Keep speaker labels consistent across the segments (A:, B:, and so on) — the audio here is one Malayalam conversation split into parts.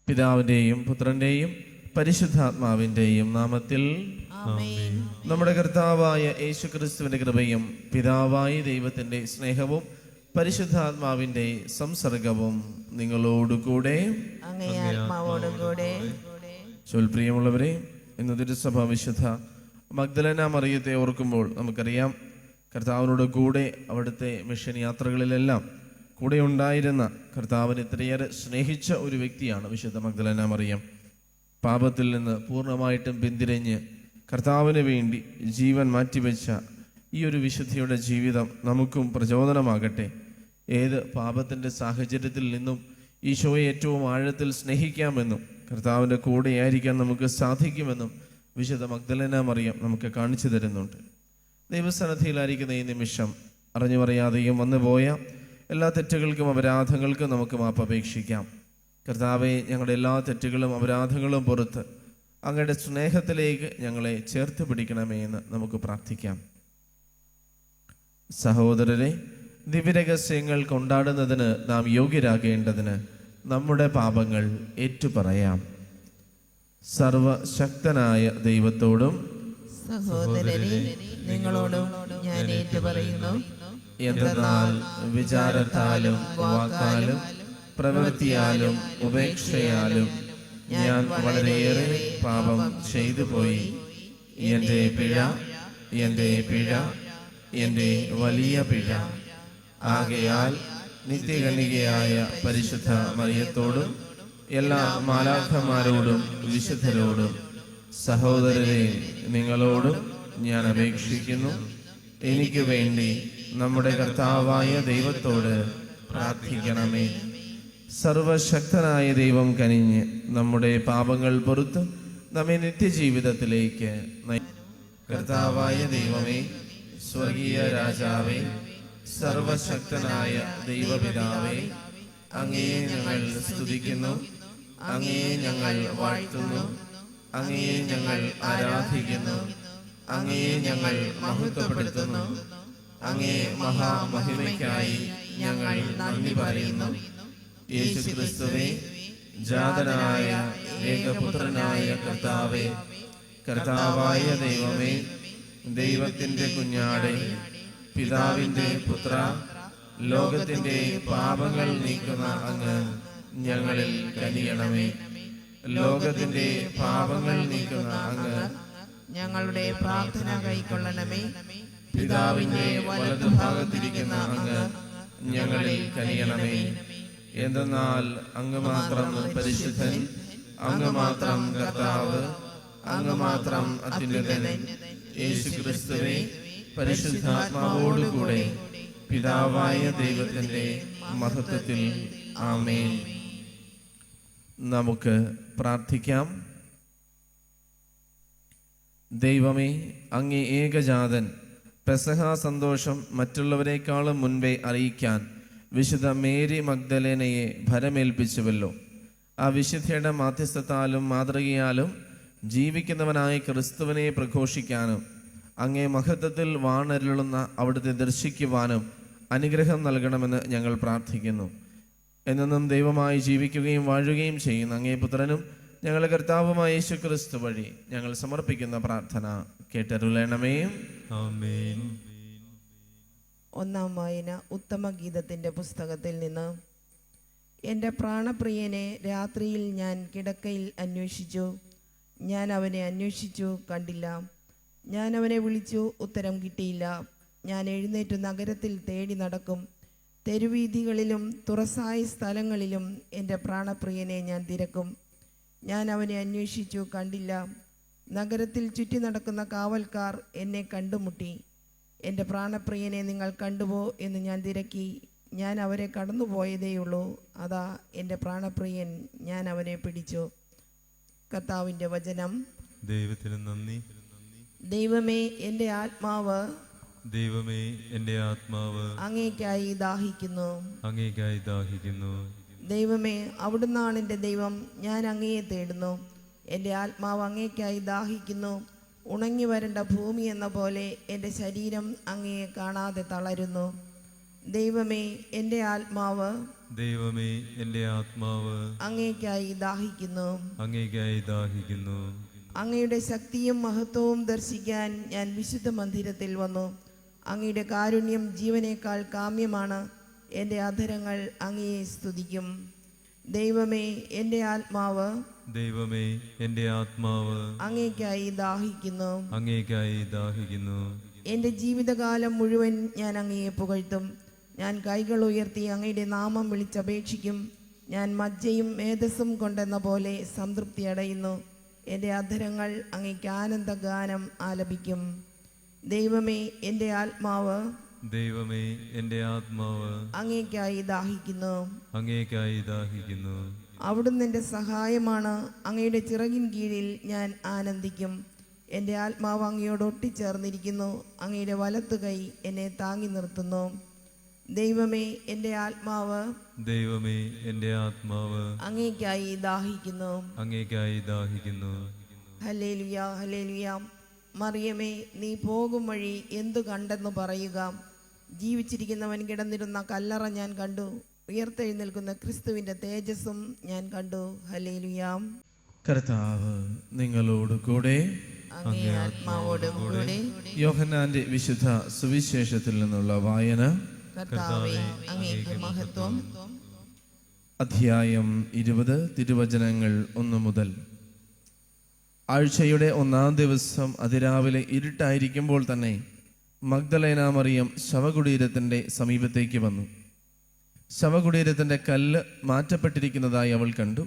A: പിതാവിൻ്റെയും പുത്രൻ്റെയും പരിശുദ്ധാത്മാവിൻ്റെയും നാമത്തിൽ നമ്മുടെ കർത്താവായ യേശുക്രിസ്തുവിൻ്റെ കൃപയും പിതാവായ ദൈവത്തിൻ്റെ സ്നേഹവും പരിശുദ്ധാത്മാവിൻ്റെ സംസർഗവും നിങ്ങളോടുകൂടെ പ്രിയമുള്ളവരെ, ഇന്ന് തിരുസഭ വിശുദ്ധ മഗ്ദലന മറിയത്തെ ഓർക്കുമ്പോൾ നമുക്കറിയാം, കർത്താവിനോട് കൂടെ അവിടുത്തെ മിഷൻ യാത്രകളിലെല്ലാം കൂടെ ഉണ്ടായിരുന്ന കർത്താവിനെ ഇത്രയേറെ സ്നേഹിച്ച ഒരു വ്യക്തിയാണ് വിശുദ്ധ മഗ്ദലന മറിയം. പാപത്തിൽ നിന്ന് പൂർണ്ണമായിട്ടും പിന്തിരിഞ്ഞ് കർത്താവിന് വേണ്ടി ജീവൻ മാറ്റിവെച്ച ഈ ഒരു വിശുദ്ധിയുടെ ജീവിതം നമുക്കും പ്രചോദനമാകട്ടെ. ഏത് പാപത്തിൻ്റെ സാഹചര്യത്തിൽ നിന്നും ഈശോയെ ഏറ്റവും ആഴത്തിൽ സ്നേഹിക്കാമെന്നും കർത്താവിൻ്റെ കൂടെയായിരിക്കാൻ നമുക്ക് സാധിക്കുമെന്നും വിശുദ്ധ മഗ്ദലന മറിയം നമുക്ക് കാണിച്ചു തരുന്നുണ്ട്. ദൈവസന്നിധിയിലായിരിക്കുന്ന ഈ നിമിഷം അറിഞ്ഞു പറയാതെയും വന്നുപോയ എല്ലാ തെറ്റുകൾക്കും അപരാധങ്ങൾക്കും നമുക്ക് മാപ്പ് അപേക്ഷിക്കാം. കർത്താവെ, ഞങ്ങളുടെ എല്ലാ തെറ്റുകളും അപരാധങ്ങളും പുറത്ത് അങ്ങയുടെ സ്നേഹത്തിലേക്ക് ഞങ്ങളെ ചേർത്ത് പിടിക്കണമേ എന്ന് നമുക്ക് പ്രാർത്ഥിക്കാം. സഹോദരരെ, ദിവ്യരഹസ്യങ്ങൾ കൊണ്ടാടുന്നതിന് നാം യോഗ്യരാകേണ്ടതിന് നമ്മുടെ പാപങ്ങൾ ഏറ്റുപറയാം. സർവശക്തനായ ദൈവത്തോടും
B: സഹോദരരെ നിങ്ങളോടും ഞാൻ ഏറ്റുപറയുന്നു,
A: എന്തെന്നാൽ വിചാരത്താലും വാക്കാലും പ്രവൃത്തിയാലും ഉപേക്ഷയാലും ഞാൻ വളരെയേറെ പാപം ചെയ്തു പോയി. എൻ്റെ പിഴ, എൻ്റെ പിഴ, എൻ്റെ വലിയ പിഴ. ആകയാൽ നിത്യകന്യകയായ പരിശുദ്ധ മറിയത്തോടും എല്ലാ മാലാഖമാരോടും വിശുദ്ധരോടും സഹോദരരെ നിങ്ങളോടും ഞാൻ അപേക്ഷിക്കുന്നു, എനിക്ക് വേണ്ടി നമ്മുടെ കർത്താവായ ദൈവത്തോട് പ്രാർത്ഥിക്കണമേ. സർവശക്തനായ ദൈവം കനിഞ്ഞ് നമ്മുടെ പാപങ്ങൾ പൊറുത്ത് നമ്മെ നിത്യജീവിതത്തിലേക്ക് കർത്താവായ ദൈവമേ, സ്വർഗീയ രാജാവേ, സർവശക്തനായ ദൈവപിതാവേ, അങ്ങയെ ഞങ്ങൾ സ്തുതിക്കുന്നു, അങ്ങയെ ഞങ്ങൾ വാഴ്ത്തുന്നു, അങ്ങയെ ഞങ്ങൾ ആരാധിക്കുന്നു, അങ്ങയെ ഞങ്ങൾ മഹത്വപ്പെടുത്തുന്നു. അങ്ങേ മഹാമഹിമയ്ക്കായി ഞങ്ങൾ നന്ദി പറയുന്നു. യേശുക്രിസ്തുവേ, ജാതനായ ഏകപുത്രനായ കർത്താവേ, കർത്താവായ ദൈവമേ, ദൈവത്തിൻ്റെ കുഞ്ഞാടെ, പിതാവിൻ്റെ പുത്ര, ലോകത്തിൻ്റെ പാപങ്ങൾ നീക്കുന്ന അങ്ങ് ഞങ്ങളിൽ കനിയണമേ. ലോകത്തിൻ്റെ പാപങ്ങൾ നീക്കുന്ന അങ്ങ്
B: ഞങ്ങളുടെ പ്രാർത്ഥന കൈക്കൊള്ളണമേ.
A: പിതാവിന്റെ വലതുഭാഗത്തിരിക്കുന്ന അങ്ങ് ഞങ്ങളിൽ കനിയണമേ. എന്തെന്നാൽ അങ്ങ് മാത്രം പരിശുദ്ധൻ, അങ്ങ് മാത്രം കർത്താവ്, അങ്ങ് മാത്രം അത്യുന്നതൻ. യേശുക്രിസ്തുവേ, പരിശുദ്ധാത്മാവോടുകൂടെ പിതാവായ ദൈവത്തിന്റെ മഹത്വത്തിൽ ആമേൻ. നമുക്ക് പ്രാർത്ഥിക്കാം. ദൈവമേ, അങ്ങേ ഏകജാതൻ പെസഹ സന്തോഷം മറ്റുള്ളവരെക്കാളും മുൻപേ അറിയിക്കാൻ വിശുദ്ധ മേരി മഗ്ദലേനയെ ഭരമേൽപ്പിച്ചുവല്ലോ. ആ വിശുദ്ധയുടെ മാധ്യസ്ഥത്താലും മാതൃകയാലും ജീവിക്കുന്നവനായ ക്രിസ്തുവിനെ പ്രഘോഷിക്കാനും അങ്ങേ മഹത്വത്തിൽ വാണരുളുന്ന അവിടുത്തെ ദർശിക്കുവാനും അനുഗ്രഹം നൽകണമെന്ന് ഞങ്ങൾ പ്രാർത്ഥിക്കുന്നു. എന്നും ദൈവമായി ജീവിക്കുകയും വാഴുകയും ചെയ്യുന്ന അങ്ങേ പുത്രനും ഞങ്ങളുടെ കർത്താവുമായ യേശുക്രിസ്തു വഴി ഞങ്ങൾ സമർപ്പിക്കുന്ന പ്രാർത്ഥന കേട്ടരുളണമേ.
C: ആമേൻ.
B: ഒന്നാം വായന ഉത്തമഗീതത്തിൻ്റെ പുസ്തകത്തിൽ നിന്ന്. എൻ്റെ പ്രാണപ്രിയനെ രാത്രിയിൽ ഞാൻ കിടക്കയിൽ അന്വേഷിച്ചു, ഞാൻ അവനെ അന്വേഷിച്ചു കണ്ടില്ല. ഞാൻ അവനെ വിളിച്ചു, ഉത്തരം കിട്ടിയില്ല. ഞാൻ എഴുന്നേറ്റ് നഗരത്തിൽ തേടി നടക്കും, തെരുവീഥികളിലും തുറസായ സ്ഥലങ്ങളിലും എൻ്റെ പ്രാണപ്രിയനെ ഞാൻ തിരക്കും. ഞാൻ അവനെ അന്വേഷിച്ചു കണ്ടില്ല. നഗരത്തിൽ ചുറ്റി നടക്കുന്ന കാവൽക്കാർ എന്നെ കണ്ടുമുട്ടി. എൻ്റെ പ്രാണപ്രിയനെ നിങ്ങൾ കണ്ടുപോ എന്ന് ഞാൻ തിരക്കി. ഞാൻ അവരെ കടന്നുപോയതേയുള്ളൂ. അതാ എൻ്റെ പ്രാണപ്രിയൻ, ഞാൻ അവനെ പിടിച്ചു. കർത്താവിൻ്റെ വചനം.
C: ദൈവത്തിന് നന്ദി.
B: ദൈവമേ, എൻ്റെ ആത്മാവ്,
C: ദൈവമേ, എൻ്റെ ആത്മാവ്
B: അങ്ങേയ്ക്കായി ദാഹിക്കുന്നു,
C: അങ്ങേയ്ക്കായി ദാഹിക്കുന്നു.
B: ദൈവമേ, അവിടുന്നാണ് എൻ്റെ ദൈവം, ഞാൻ അങ്ങയെ തേടുന്നു. എൻ്റെ ആത്മാവ് അങ്ങേയ്ക്കായി ദാഹിക്കുന്നു. ഉണങ്ങി വരേണ്ട ഭൂമി എന്ന പോലെ എൻ്റെ ശരീരം അങ്ങയെ കാണാതെ തളരുന്നു. ദൈവമേ, എൻ്റെ ആത്മാവ്
C: ദൈവമേ, എൻ്റെ ആത്മാവ്
B: അങ്ങേയ്ക്കായി ദാഹിക്കുന്നു.
C: അങ്ങേയ്ക്കായി ദാഹിക്കുന്നു.
B: അങ്ങയുടെ ശക്തിയും മഹത്വവും ദർശിക്കാൻ ഞാൻ വിശുദ്ധ മന്ദിരത്തിൽ വന്നു. അങ്ങയുടെ കാരുണ്യം ജീവനേക്കാൾ കാമ്യമാണ്. എൻ്റെ അധരങ്ങൾ അങ്ങയെ സ്തുതിക്കും. ദൈവമേ, എൻ്റെ ആത്മാവ്
C: ദൈവമേ, എൻ്റെ ആത്മാവ്
B: അങ്ങേയ്ക്കായി ദാഹിക്കുന്നു.
C: അങ്ങേയ്ക്കായി ദാഹിക്കുന്നു.
B: എൻ്റെ ജീവിതകാലം മുഴുവൻ ഞാൻ അങ്ങയെ പുകഴ്ത്തും. ഞാൻ കൈകൾ ഉയർത്തി അങ്ങയുടെ നാമം വിളിച്ചപേക്ഷിക്കും. ഞാൻ മജ്ജയും മേധസ്സും കൊണ്ടെന്ന പോലെ സംതൃപ്തി അടയുന്നു. എൻ്റെ അധരങ്ങൾ അങ്ങേക്ക് ആനന്ദഗാനം ആലപിക്കും. ദൈവമേ, എൻ്റെ ആത്മാവ്
C: ദൈവമേ, എൻ്റെ ആത്മാവ്
B: അങ്ങേയ്ക്കായി ദാഹിക്കുന്നു.
C: അങ്ങേയ്ക്കായി ദാഹിക്കുന്നു.
B: അവിടുന്ന് എൻ്റെ സഹായമാണ്. അങ്ങയുടെ ചിറകിൻ കീഴിൽ ഞാൻ ആനന്ദിക്കും. എൻ്റെ ആത്മാവ് അങ്ങയോട് ഒട്ടിച്ചേർന്നിരിക്കുന്നു. അങ്ങയുടെ വലത്തു കൈ എന്നെ താങ്ങി നിർത്തുന്നു. ദൈവമേ, എൻ്റെ ആത്മാവ്
C: ദൈവമേ, എൻ്റെ ആത്മാവ്
B: അങ്ങേയ്ക്കായി ദാഹിക്കുന്നു.
C: അങ്ങേയ്ക്കായി ദാഹിക്കുന്നു.
B: ഹല്ലേലൂയ, ഹല്ലേലൂയ. മറിയമേ, നീ പോകും വഴി എന്തു കണ്ടെന്ന് പറയുക. ജീവിച്ചിരിക്കുന്നവൻ കിടന്നിരുന്ന കല്ലറ ഞാൻ കണ്ടു. ഉയർത്തെഴുന്നേൽക്കുന്ന ക്രിസ്തുവിൻ്റെ തേജസ്സും ഞാൻ കണ്ടു. ഹല്ലേലൂയ.
A: കർത്താവ് നിങ്ങളോട് കൂടെ.
B: അങ്ങേ ആത്മാവോടും കൂടെ.
A: യോഹന്നാന്റെ വിശുദ്ധ സുവിശേഷത്തിൽ നിന്നുള്ള വായന.
B: കർത്താവേ, അങ്ങേക്ക് മഹത്വം.
A: അധ്യായം 20, തിരുവചനങ്ങൾ 1 മുതൽ. ആഴ്ചയുടെ 1-ാം ദിവസം അതിരാവിലെ ഇരുട്ടായിരിക്കുമ്പോൾ തന്നെ മഗ്ദലേന മറിയം ശവകുടീരത്തിൻ്റെ സമീപത്തേക്ക് വന്നു. ശവകുടീരത്തിൻ്റെ കല്ല് മാറ്റപ്പെട്ടിരിക്കുന്നതായി അവൾ കണ്ടു.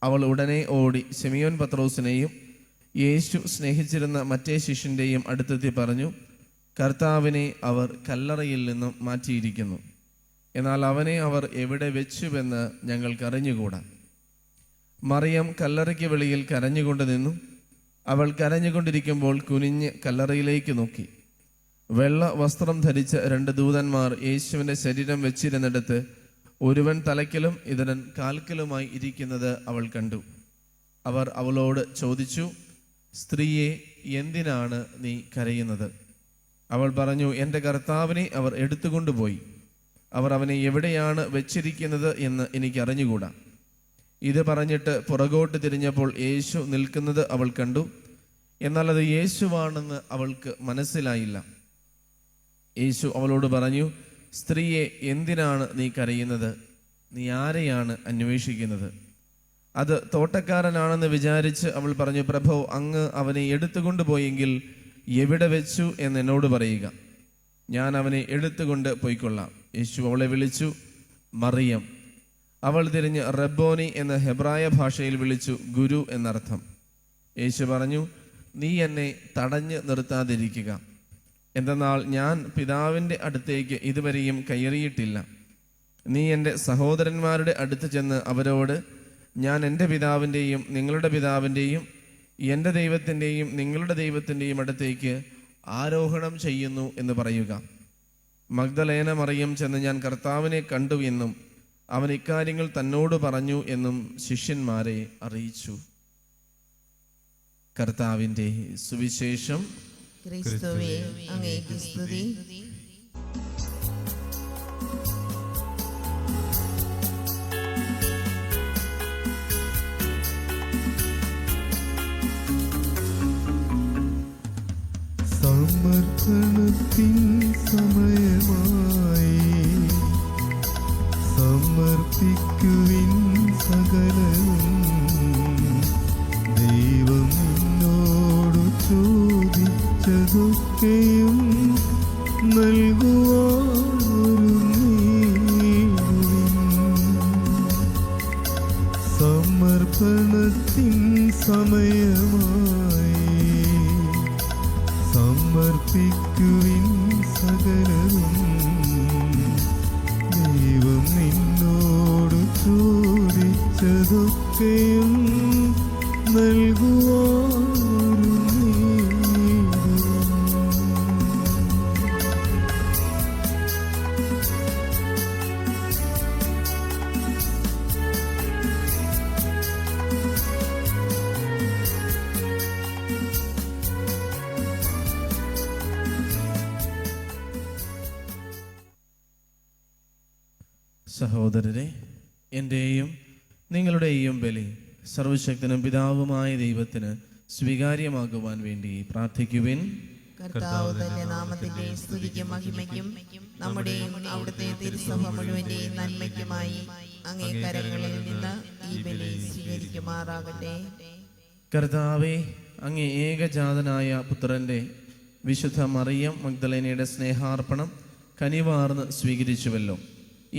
A: അവൾ ഉടനെ ഓടി ശിമയോൻ പത്രോസിനെയും യേശു സ്നേഹിച്ചിരുന്ന മറ്റേ ശിഷ്യൻ്റെയും അടുത്തെത്തി പറഞ്ഞു, കർത്താവിനെ അവർ കല്ലറയിൽ നിന്നും മാറ്റിയിരിക്കുന്നു. എന്നാൽ അവനെ അവർ എവിടെ വെച്ചുവെന്ന് ഞങ്ങൾക്കറിഞ്ഞുകൂടാ. മറിയം കല്ലറയ്ക്ക് വെളിയിൽ കരഞ്ഞുകൊണ്ട് നിന്നു. അവൾ കരഞ്ഞുകൊണ്ടിരിക്കുമ്പോൾ കുനിഞ്ഞ് കല്ലറയിലേക്ക് നോക്കി. വെള്ള വസ്ത്രം ധരിച്ച 2 ദൂതന്മാർ യേശുവിൻ്റെ ശരീരം വെച്ചിരുന്നിടത്ത് ഒരുവൻ തലയ്ക്കലും ഇതരൻ കാൽക്കലുമായി ഇരിക്കുന്നത് അവൾ കണ്ടു. അവർ അവളോട് ചോദിച്ചു, സ്ത്രീയെ, എന്തിനാണ് നീ കരയുന്നത്? അവൾ പറഞ്ഞു, എൻ്റെ കർത്താവിനെ അവർ എടുത്തുകൊണ്ടുപോയി. അവർ അവനെ എവിടെയാണ് വെച്ചിരിക്കുന്നത് എന്ന് എനിക്കറിഞ്ഞുകൂടാ. ഇത് പറഞ്ഞിട്ട് പുറകോട്ട് തിരിഞ്ഞപ്പോൾ യേശു നിൽക്കുന്നത് അവൾ കണ്ടു. എന്നാൽ അത് യേശുവാണെന്ന് അവൾക്ക് മനസ്സിലായില്ല. യേശു അവളോട് പറഞ്ഞു, സ്ത്രീയെ, എന്തിനാണ് നീ കരയുന്നത്? നീ ആരെയാണ് അന്വേഷിക്കുന്നത്? അത് തോട്ടക്കാരനാണെന്ന് വിചാരിച്ച് അവൾ പറഞ്ഞു, പ്രഭോ, അങ്ങ് അവനെ എടുത്തുകൊണ്ടുപോയെങ്കിൽ എവിടെ വെച്ചു എന്ന് എന്നോട് പറയുക. ഞാൻ അവനെ എടുത്തുകൊണ്ട് പോയിക്കൊള്ളാം. യേശു അവളെ വിളിച്ചു, മറിയം. അവൾ തിരിഞ്ഞ് റബ്ബോനി എന്ന ഹെബ്രായ ഭാഷയിൽ വിളിച്ചു, ഗുരു എന്നർത്ഥം. യേശു പറഞ്ഞു, നീ എന്നെ തടഞ്ഞു നിർത്താതിരിക്കുക. എന്തെന്നാൽ ഞാൻ പിതാവിൻ്റെ അടുത്തേക്ക് ഇതുവരെയും കയറിയിട്ടില്ല. നീ എൻ്റെ സഹോദരന്മാരുടെ അടുത്ത് ചെന്ന് അവരോട്, ഞാൻ എൻ്റെ പിതാവിൻ്റെയും നിങ്ങളുടെ പിതാവിൻ്റെയും എൻ്റെ ദൈവത്തിൻ്റെയും നിങ്ങളുടെ ദൈവത്തിൻ്റെയും അടുത്തേക്ക് ആരോഹണം ചെയ്യുന്നു എന്ന് പറയുക. മഗ്ദലേന മറിയം ചെന്ന് ഞാൻ കർത്താവിനെ കണ്ടു എന്നും അവൻ ഇക്കാര്യങ്ങൾ തന്നോട് പറഞ്ഞു എന്നും ശിഷ്യന്മാരെ അറിയിച്ചു. കർത്താവിൻ്റെ സുവിശേഷം.
B: ക്രിസ്തുവേ, അങ്ങേക്ക് സ്തുതി.
D: സമർപ്പണത്തിൻ സമയമായി, സമർപ്പിക്കുവിൻ സകലവും. ദൈവം നിന്നോടു ചോദിച്ചതൊക്കെയും സമർപ്പണത്തിൻ സമയമായി, സമർപ്പിക്കുവിൻ സകലവും. ദൈവം നിന്നോട് ചോദിച്ചതൊക്കെയും
A: സഹോദരരെ, എൻ്റെയും നിങ്ങളുടെയും ബലി സർവശക്തനും പിതാവുമായ ദൈവത്തിന് സ്വീകാര്യമാകുവാൻ വേണ്ടി പ്രാർത്ഥിക്കുവിൻ.
B: കർത്താവ് തന്റെ നാമത്തിന്റെ സ്തുതിക്കും മഹിമയ്ക്കും നമ്മുടെയും അവിടുത്തെ തിരുസഭ മുഴുവന്റെയും നന്മയ്ക്കുമായി അങ്ങേ കരങ്ങളിൽ നിന്ന് ഈ ബലി സ്വീകരിക്കുമാറാകട്ടെ.
A: കർത്താവേ, അങ്ങേ ഏകജാതനായ പുത്രൻ്റെ വിശുദ്ധ മറിയം മഗ്ദലേനയുടെ സ്നേഹാർപ്പണം കനിവാർന്ന് സ്വീകരിച്ചുവല്ലോ.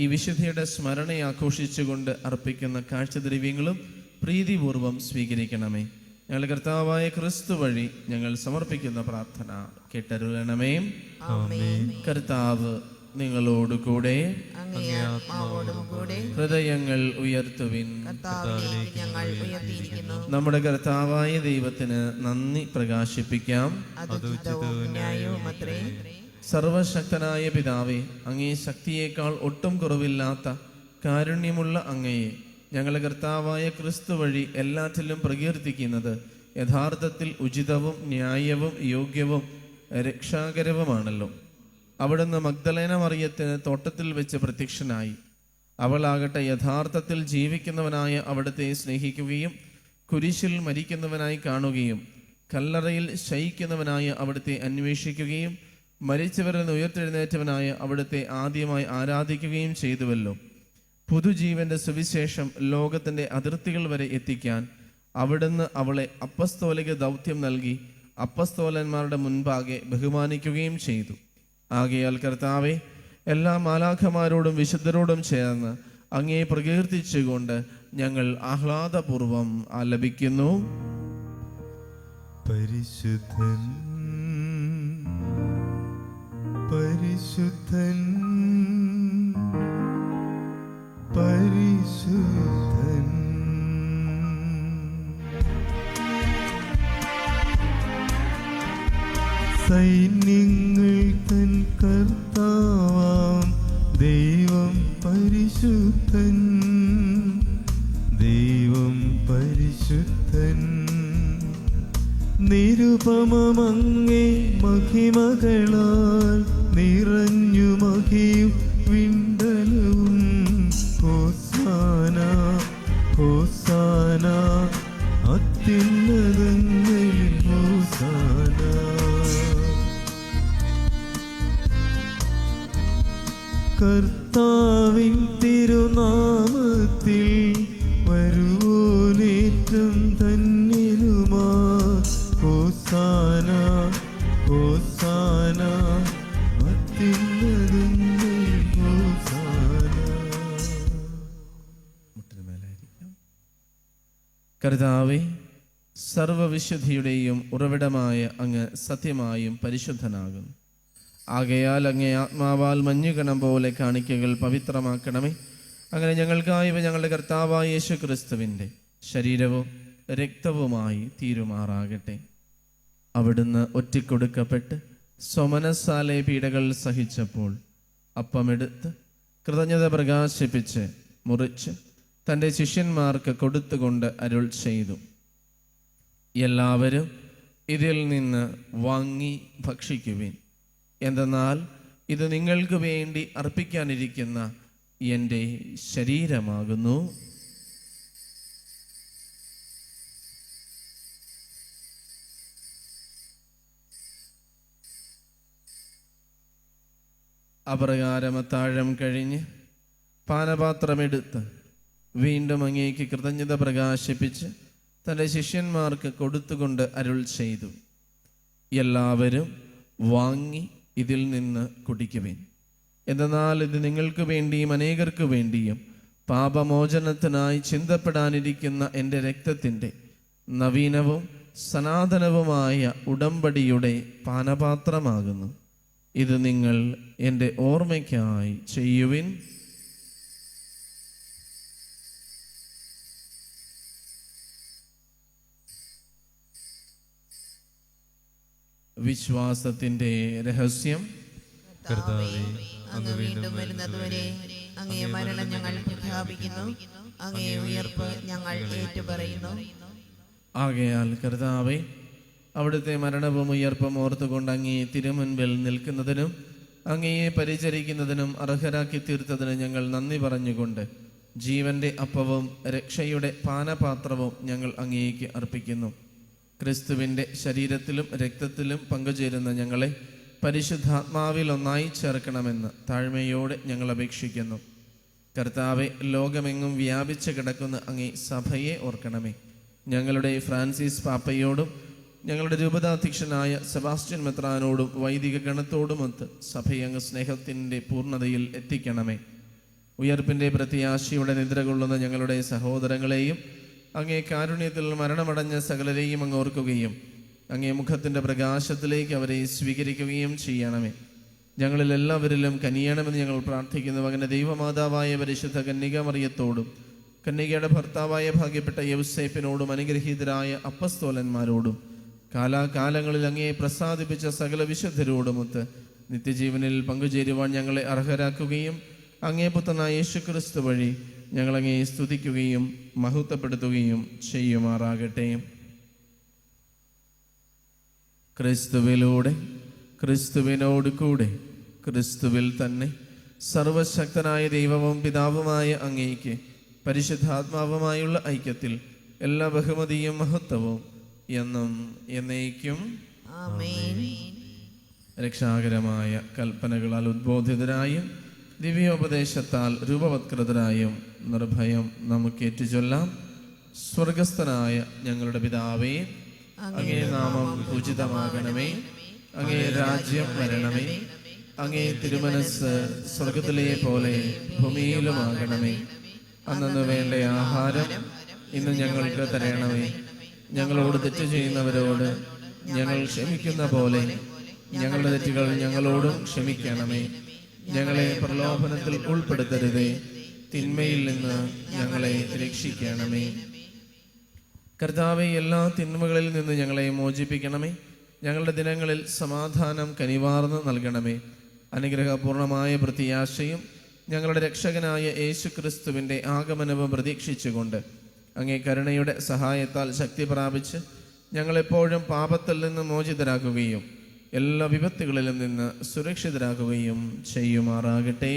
A: ഈ വിശുദ്ധിയുടെ സ്മരണ ആഘോഷിച്ചുകൊണ്ട് അർപ്പിക്കുന്ന കാഴ്ചദ്രവ്യങ്ങളും പ്രീതിപൂർവം സ്വീകരിക്കണമേ. ഞങ്ങളുടെ കർത്താവായ ക്രിസ്തു വഴി ഞങ്ങൾ സമർപ്പിക്കുന്ന പ്രാർത്ഥന കേട്ടരുളണമേ. കർത്താവ് നിങ്ങളോട് കൂടെ,
B: അങ്ങേ ആത്മാവോടും കൂടെ
A: ഹൃദയങ്ങൾ ഉയർത്തുവിൻ.
B: കർത്താവിലേക്ക് ഞങ്ങൾ ഉയർത്തിയിരിക്കുന്നു.
A: നമ്മുടെ കർത്താവായ ദൈവത്തിന് നന്ദി പ്രകാശിപ്പിക്കാം.
B: അത് ഉചിതവും ന്യായവുമത്രേ.
A: സർവശക്തനായ പിതാവേ, അങ്ങേ ശക്തിയേക്കാൾ ഒട്ടും കുറവില്ലാത്ത കാരുണ്യമുള്ള അങ്ങയെ ഞങ്ങളുടെ കർത്താവായ ക്രിസ്തു വഴി എല്ലാറ്റിലും പ്രകീർത്തിക്കുന്നത് യഥാർത്ഥത്തിൽ ഉചിതവും ന്യായവും യോഗ്യവും രക്ഷാകരവുമാണല്ലോ. അവിടുന്ന് മഗ്ദലേന മറിയത്തിന് തോട്ടത്തിൽ വെച്ച് പ്രത്യക്ഷനായി. അവളാകട്ടെ യഥാർത്ഥത്തിൽ ജീവിക്കുന്നവനായ അവിടുത്തെ സ്നേഹിക്കുകയും കുരിശിൽ മരിക്കുന്നവനായി കാണുകയും കല്ലറയിൽ ശയിക്കുന്നവനായ അവിടുത്തെ അന്വേഷിക്കുകയും മരിച്ചവരിൽ നിന്ന് ഉയർത്തെഴുന്നേറ്റവനായ അവിടുത്തെ ആദ്യമായി ആരാധിക്കുകയും ചെയ്തുവല്ലോ. പുതുജീവന്റെ സുവിശേഷം ലോകത്തിൻ്റെ അതിർത്തികൾ വരെ എത്തിക്കാൻ അവിടുന്ന് അവളെ അപ്പസ്തോലിക ദൗത്യം നൽകി അപ്പസ്തോലന്മാരുടെ മുൻപാകെ ബഹുമാനിക്കുകയും ചെയ്തു. ആകയാൽ കർത്താവെ, എല്ലാ മാലാഖമാരോടും വിശുദ്ധരോടും ചേർന്ന് അങ്ങയെ പ്രകീർത്തിച്ചുകൊണ്ട് ഞങ്ങൾ ആഹ്ലാദപൂർവം ആലപിക്കുന്നു.
D: പരിശുദ്ധൻ പരിശുദ്ധൻ പരിശുദ്ധൻ. സൈന്യങ്ങൾ തൻ കർത്താവാം ദൈവം പരിശുദ്ധൻ, ദൈവം പരിശുദ്ധൻ. നിരുപമമങ്ങേ മഹിമകളാൽ നിറഞ്ഞു മഹിയും വിണ്ടലവും. ഹോസാന ഹോസാന അത്യുന്നതങ്ങളിൽ ഹോസാന. കർത്താവിൻ തിരുനാമത്തിൽ വരുവോനേറ്റം ധന്യനുമാ. ഹോസാന ഹോസാന അത്യുന്നതങ്ങളിൽ ഹോസാന.
A: കർത്താവേ, സർവവിശുദ്ധിയുടെയും ഉറവിടമായ അങ്ങ് സത്യമായും പരിശുദ്ധനാകുന്നു. ആകയാൽ അങ്ങേ ആത്മാവാൽ മഞ്ഞുകണം പോലെ കാണിക്കകൾ പവിത്രമാക്കണമേ. അങ്ങനെ ഞങ്ങൾക്കായവ ഞങ്ങളുടെ കർത്താവായ യേശു ക്രിസ്തുവിൻ്റെ ശരീരവും രക്തവുമായി തീരുമാറാകട്ടെ. അവിടുന്ന് ഒറ്റിക്കൊടുക്കപ്പെട്ട് സ്വമനസാലെ പീഡകൾ സഹിച്ചപ്പോൾ അപ്പമെടുത്ത് കൃതജ്ഞത പ്രകാശിപ്പിച്ച് മുറിച്ച് തൻ്റെ ശിഷ്യന്മാർക്ക് കൊടുത്തുകൊണ്ട് അരുൾ ചെയ്തു, എല്ലാവരും ഇതിൽ നിന്ന് വാങ്ങി ഭക്ഷിക്കുവിൻ. എന്തെന്നാൽ ഇത് നിങ്ങൾക്ക് വേണ്ടി അർപ്പിക്കാനിരിക്കുന്ന എൻ്റെ ശരീരമാകുന്നു. അപ്രകാരം അത്താഴം കഴിഞ്ഞ് പാനപാത്രമെടുത്ത് വീണ്ടും അങ്ങേക്ക് കൃതജ്ഞത പ്രകാശിപ്പിച്ച് തൻ്റെ ശിഷ്യന്മാർക്ക് കൊടുത്തുകൊണ്ട് അരുൾ ചെയ്തു, എല്ലാവരും വാങ്ങി ഇതിൽ നിന്ന് കുടിക്കുവിൻ. എന്തെന്നാൽ ഇത് നിങ്ങൾക്ക് വേണ്ടിയും അനേകർക്ക് വേണ്ടിയും പാപമോചനത്തിനായി ചിന്തപ്പെടാനിരിക്കുന്ന എൻ്റെ രക്തത്തിൻ്റെ നവീനവും സനാതനവുമായ ഉടമ്പടിയുടെ പാനപാത്രമാകുന്നു. ഇത് നിങ്ങൾ എൻ്റെ ഓർമ്മയ്ക്കായി ചെയ്യുവിൻ. വിശ്വാസത്തിൻ്റെ രഹസ്യം.
C: കർത്താവേ,
B: അങ്ങ് വീണ്ടും വരുന്നതുവരെ അങ്ങേ മരണം ഞങ്ങൾ പ്രഖ്യാപിക്കുന്നു, അങ്ങേ ഉയർപ്പ് ഞങ്ങൾ ഏറ്റുപറയുന്നു.
A: ആകയാൽ കർത്താവേ, അവിടുത്തെ മരണവും ഉയർപ്പും ഓർത്തുകൊണ്ട് അങ്ങേ തിരുമുൻപിൽ നിൽക്കുന്നതിനും അങ്ങയെ പരിചരിക്കുന്നതിനും അർഹരാക്കി തീർത്തതിന് ഞങ്ങൾ നന്ദി പറഞ്ഞുകൊണ്ട് ജീവന്റെ അപ്പവും രക്ഷയുടെ പാനപാത്രവും ഞങ്ങൾ അങ്ങേക്ക് അർപ്പിക്കുന്നു. ക്രിസ്തുവിൻ്റെ ശരീരത്തിലും രക്തത്തിലും പങ്കുചേരുന്ന ഞങ്ങളെ പരിശുദ്ധാത്മാവിൽ ഒന്നായി ചേർക്കണമെന്ന് താഴ്മയോടെ ഞങ്ങൾ അപേക്ഷിക്കുന്നു. കർത്താവെ, ലോകമെങ്ങും വ്യാപിച്ചു കിടക്കുന്ന അങ്ങേ സഭയെ ഓർക്കണമേ. ഞങ്ങളുടെ ഫ്രാൻസിസ് പാപ്പയോടും ഞങ്ങളുടെ രൂപതാധ്യക്ഷനായ സെബാസ്റ്റ്യൻ മെത്രാനോടും വൈദിക ഗണത്തോടുമൊത്ത് സഭയെ അങ്ങ് സ്നേഹത്തിൻ്റെ പൂർണ്ണതയിൽ എത്തിക്കണമേ. ഉയർപ്പിൻ്റെ പ്രത്യാശയുടെ നിദ്ര കൊള്ളുന്ന ഞങ്ങളുടെ സഹോദരങ്ങളെയും അങ്ങേ കാരുണ്യത്തിൽ മരണമടഞ്ഞ സകലരെയും അങ്ങ് ഓർക്കുകയും അങ്ങേ മുഖത്തിൻ്റെ പ്രകാശത്തിലേക്ക് അവരെ സ്വീകരിക്കുകയും ചെയ്യണമേ. ഞങ്ങളിൽ എല്ലാവരിലും കനിയണമെന്ന് ഞങ്ങൾ പ്രാർത്ഥിക്കുന്നു. അങ്ങനെ ദൈവമാതാവായ പരിശുദ്ധ കന്യക മറിയത്തോടും കന്യകയുടെ ഭർത്താവായ ഭാഗ്യപ്പെട്ട യൗസേപ്പിനോടും അനുഗ്രഹീതരായ അപ്പസ്തോലന്മാരോടും കാലാകാലങ്ങളിൽ അങ്ങയെ പ്രസാദിപ്പിച്ച സകല വിശുദ്ധരോടുമൊത്ത് നിത്യജീവനിൽ പങ്കുചേരുവാൻ ഞങ്ങളെ അർഹരാക്കുകയും അങ്ങേ പുത്രനായ യേശുക്രിസ്തു വഴി ഞങ്ങളങ്ങയെ സ്തുതിക്കുകയും മഹത്വപ്പെടുത്തുകയും ചെയ്യുമാറാകട്ടെ. ക്രിസ്തുവിലൂടെ, ക്രിസ്തുവിനോട് കൂടെ, ക്രിസ്തുവിൽ തന്നെ സർവശക്തനായ ദൈവവും പിതാവുമായ അങ്ങേക്ക് പരിശുദ്ധാത്മാവുമായുള്ള ഐക്യത്തിൽ എല്ലാ ബഹുമതിയും മഹത്വവും എന്നും എന്നേക്കും
B: ആമേൻ.
A: രക്ഷാകരമായ കൽപ്പനകളാൽ ഉദ്ബോധിതരായും ദിവ്യോപദേശത്താൽ രൂപവത്കൃതരായും നിർഭയം നമുക്ക് ഏറ്റുചൊല്ലാം. സ്വർഗസ്ഥനായ ഞങ്ങളുടെ പിതാവേ, അങ്ങേ നാമം പൂജിതമാകണമേ. അങ്ങേ രാജ്യം വരണമേ. അങ്ങേ തിരുമനസ് സ്വർഗത്തിലെ പോലെ ഭൂമിയിലുമാകണമേ. അന്നു വേണ്ട ആഹാരം ഇന്ന് ഞങ്ങൾക്ക് തരണമേ. ഞങ്ങളോട് തെറ്റ് ചെയ്യുന്നവരോട് ഞങ്ങൾ ക്ഷമിക്കുന്ന പോലെ ഞങ്ങളുടെ തെറ്റുകൾ ഞങ്ങളോടും ക്ഷമിക്കണമേ. ഞങ്ങളെ പ്രലോഭനത്തിൽ ഉൾപ്പെടുത്തരുതേ, തിന്മയിൽ നിന്ന് ഞങ്ങളെ രക്ഷിക്കണമേ. കർത്താവേ, എല്ലാ തിന്മകളിൽ നിന്ന് ഞങ്ങളെ മോചിപ്പിക്കണമേ. ഞങ്ങളുടെ ദിനങ്ങളിൽ സമാധാനം കനിവാർന്ന് നൽകണമേ. അനുഗ്രഹപൂർണമായ പ്രത്യാശയും ഞങ്ങളുടെ രക്ഷകനായ യേശുക്രിസ്തുവിൻ്റെ ആഗമനവും പ്രതീക്ഷിച്ചുകൊണ്ട് അങ്ങേ കരുണയുടെ സഹായത്താൽ ശക്തി പ്രാപിച്ച് ഞങ്ങളെപ്പോഴും പാപത്തിൽ നിന്ന് മോചിതരാക്കുകയും എല്ലാ വിപത്തുകളിലും നിന്ന് സുരക്ഷിതരാക്കുകയും ചെയ്യുമാറാകട്ടെ.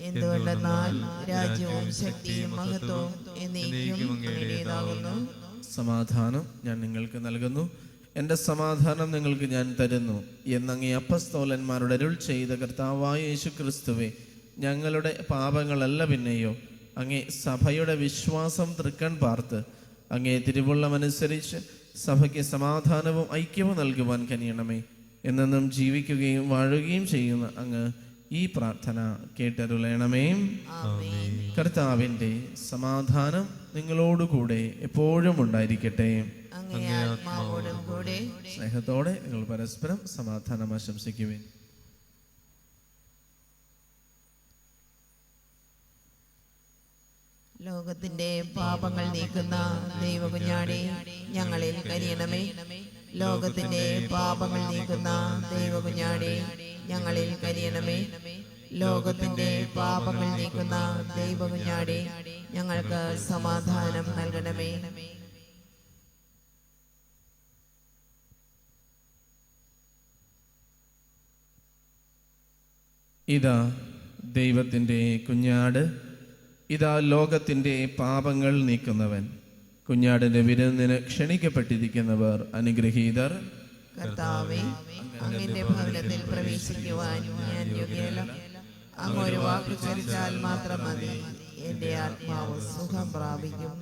B: എന്തുകൊണ്ടെന്നാൽ രാജ്യവും ശക്തിയും മഹത്വവും എന്നേക്കും അങ്ങയുടേതാകുന്നു.
A: സമാധാനം ഞാൻ നിങ്ങൾക്ക് നൽകുന്നു, എൻ്റെ സമാധാനം നിങ്ങൾക്ക് ഞാൻ തരുന്നു എന്നങ്ങേ അപ്പസ്തോലന്മാരുടെ അരുൾ ചെയ്ത കർത്താവായ യേശുക്രിസ്തുവേ, ഞങ്ങളുടെ പാപങ്ങളല്ല പിന്നെയോ അങ്ങേ സഭയുടെ വിശ്വാസം തൃക്കൺ പാർത്ത് അങ്ങേ തിരുവുള്ളമനുസരിച്ച് സഭയ്ക്ക് സമാധാനവും ഐക്യവും നൽകുവാൻ കനിയണമേ. എന്നെന്നും ജീവിക്കുകയും വാഴുകയും ചെയ്യുന്ന അങ്ങ് ഈ പ്രാർത്ഥന കേട്ടരുളയണമേ. കർത്താവിൻ്റെ സമാധാനം നിങ്ങളോടുകൂടെ എപ്പോഴും ഉണ്ടായിരിക്കട്ടെ.
B: അങ്ങേ ആത്മാവോടും കൂടെ.
A: സ്നേഹത്തോടെ നിങ്ങൾ പരസ്പരം സമാധാനം ആശംസിക്കുവിൻ.
B: ലോകത്തിന്റെ പാപങ്ങൾ നീക്കുന്ന ദൈവകുഞ്ഞാടേ, ഞങ്ങളിൽ കനിയണമേ. ലോകത്തിന്റെ പാപങ്ങൾ നീക്കുന്ന ദൈവകുഞ്ഞാടേ, ഞങ്ങളിൽ കനിയണമേ. ലോകത്തിന്റെ പാപങ്ങൾ നീക്കുന്ന ദൈവകുഞ്ഞാടേ, ഞങ്ങൾക്ക് സമാധാനം നൽകണമേ.
A: ഇതാ ദൈവത്തിൻ്റെ കുഞ്ഞാട്, ഇതാ ലോകത്തിൻ്റെ പാപങ്ങൾ നീക്കുന്നവൻ. കുഞ്ഞാടിൻ്റെ വിരുന്നിന് ക്ഷണിക്കപ്പെട്ടിരിക്കുന്നവർ അനുഗ്രഹീതർ.
B: കർത്താവേ, അങ്ങന്റെ ഭവനത്തിൽ പ്രവേശിക്കുവാൻ ഞാൻ യോഗ്യനല്ല. അങ്ങ് ഒരു വാക്ക് ചരിച്ചാൽ മാത്രം മതി, എന്റെ ആത്മാവ് സുഖം പ്രാപിക്കും.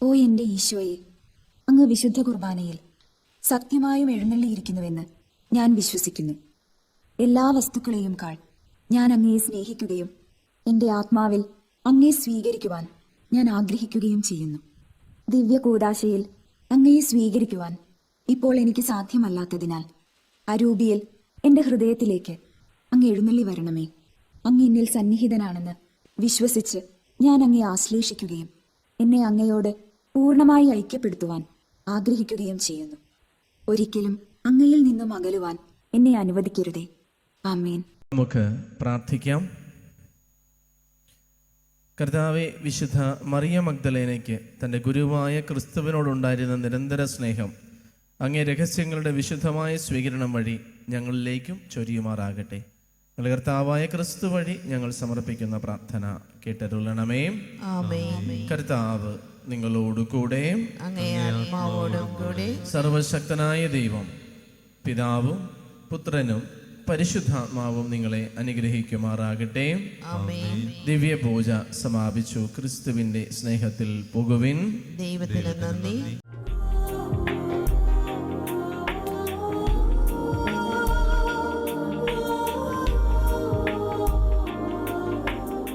E: ഓ എന്റെ ഈശോയെ, അങ്ങ് വിശുദ്ധ കുർബാനയിൽ സത്യമായും എഴുന്നള്ളിയിരിക്കുന്നുവെന്ന് ഞാൻ വിശ്വസിക്കുന്നു. എല്ലാ വസ്തുക്കളെയും കാൾ ഞാൻ അങ്ങയെ സ്നേഹിക്കുകയും എൻ്റെ ആത്മാവിൽ അങ്ങയെ സ്വീകരിക്കുവാൻ ഞാൻ ആഗ്രഹിക്കുകയും ചെയ്യുന്നു. ദിവ്യ കൂദാശയിൽ അങ്ങയെ സ്വീകരിക്കുവാൻ ഇപ്പോൾ എനിക്ക് സാധ്യമല്ലാത്തതിനാൽ അരൂപിയിൽ എൻ്റെ ഹൃദയത്തിലേക്ക് അങ്ങ് എഴുന്നള്ളി വരണമേ. അങ്ങ് എന്നിൽ സന്നിഹിതനാണെന്ന് വിശ്വസിച്ച് ഞാൻ അങ്ങയെ ആശ്ലേഷിക്കുകയും എന്നെ അങ്ങയോട് പൂർണ്ണമായി ഐക്യപ്പെടുത്തുവാൻ ആഗ്രഹിക്കുകയും ചെയ്യുന്നു. ഒരിക്കലും അങ്ങയിൽ നിന്നും അകലുവാൻ എന്നെ അനുവദിക്കരുതേ. ആമേൻ.
A: നമുക്ക് പ്രാർത്ഥിക്കാം. കർത്താവെ, വിശുദ്ധ മറിയ മഗ്ദലേനയ്ക്ക് തൻ്റെ ഗുരുവായ ക്രിസ്തുവിനോടുണ്ടായിരുന്ന നിരന്തര സ്നേഹം അങ്ങേ രഹസ്യങ്ങളുടെ വിശുദ്ധമായ സ്വീകരണം വഴി ഞങ്ങളിലേക്കും ചൊരിയുമാറാകട്ടെ. ഞങ്ങളുടെ കർത്താവായ ക്രിസ്തു വഴി ഞങ്ങൾ സമർപ്പിക്കുന്ന പ്രാർത്ഥന കേട്ടരുളണമേ.
B: ആമേൻ.
A: കർത്താവ് നിങ്ങളോട് കൂടെ.
B: അങ്ങേ ആത്മാവോടും കൂടെ.
A: സർവശക്തനായ ദൈവം പിതാവും പുത്രനും പരിശുദ്ധാത്മാവും നിങ്ങളെ അനുഗ്രഹിക്കുമാറാകട്ടെ.
B: ആമേൻ.
A: ദിവ്യപൂജ സമാപിച്ചു. ക്രിസ്തുവിന്റെ സ്നേഹത്തിൽ പോകുവിൻ.
B: ദൈവത്തിന് നന്ദി.